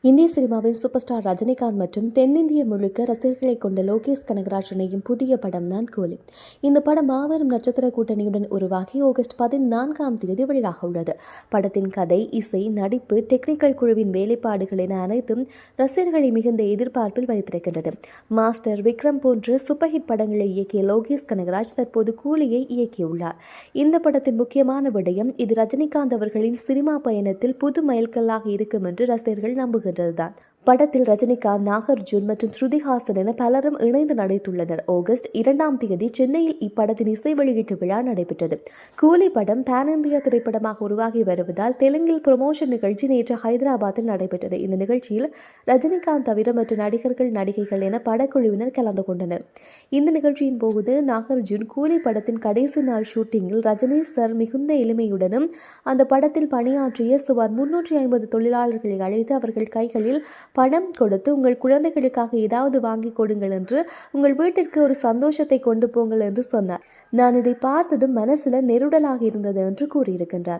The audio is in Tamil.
இந்திய சினிமாவில் சூப்பர் ஸ்டார் ரஜினிகாந்த் மற்றும் தென்னிந்திய முழுக்க ரசிகர்களை கொண்ட லோகேஷ் கனகராஜ் இணையும் புதிய படம் தான் கூலி. இந்த படம் மாபெரும் நட்சத்திர கூட்டணியுடன் உருவாகி ஆகஸ்ட் 14ஆம் தேதி வெளியாக உள்ளது. படத்தின் கதை, இசை, நடிப்பு, டெக்னிக்கல் குழுவின் வேலைப்பாடுகள் என அனைத்தும் ரசிகர்களை மிகுந்த எதிர்பார்ப்பில் வைத்திருக்கின்றது. மாஸ்டர், விக்ரம் போன்ற சூப்பர் ஹிட் படங்களை இயக்கிய லோகேஷ் கனகராஜ் தற்போது கூலியை இயக்கியுள்ளார். இந்த படத்தின் முக்கியமான விடயம், இது ரஜினிகாந்த் அவர்களின் சினிமா பயணத்தில் புது மைல்கல்லாக இருக்கும் என்று ரசிகர்கள் நம்புகின்றனர். படத்தில் ரஜினிகாந்த், நாகார்ஜுன் மற்றும் ஸ்ருதிஹாசன் என பலரும் இணைந்து நடித்துள்ளனர். ஆகஸ்ட் 2ஆம் தேதி சென்னையில் இப்படத்தின் இசை வெளியீட்டு விழா நடைபெற்றது. கூலி படம் பேன் இந்தியா திரைப்படமாக உருவாகி வருவதால் தெலுங்கில் ப்ரமோஷன் நிகழ்ச்சி நேற்று ஹைதராபாத்தில் நடைபெற்றது. இந்த நிகழ்ச்சியில் ரஜினிகாந்த் தவிர மற்ற நடிகர்கள், நடிகைகள் என படக்குழுவினர் கலந்து கொண்டனர். இந்த நிகழ்ச்சியின் போது நாகார்ஜுன் கூலி படத்தின் கடைசி நாள் ஷூட்டிங்கில் ரஜினி சார் மிகுந்த எளிமையுடனும் அந்த படத்தில் பணியாற்றிய சுமார் 350 தொழிலாளர்களை அழைத்து அவர்கள் கைகளில் பணம் கொடுத்து, உங்கள் குழந்தைகளுக்காக ஏதாவது வாங்கி கொடுங்கள் என்று, உங்கள் வீட்டிற்கு ஒரு சந்தோஷத்தை கொண்டு போங்கள் என்று சொன்னார். நான் இதை பார்த்ததும் மனசுல நெருடலாக இருந்தது என்று கூறியிருக்கின்றார்.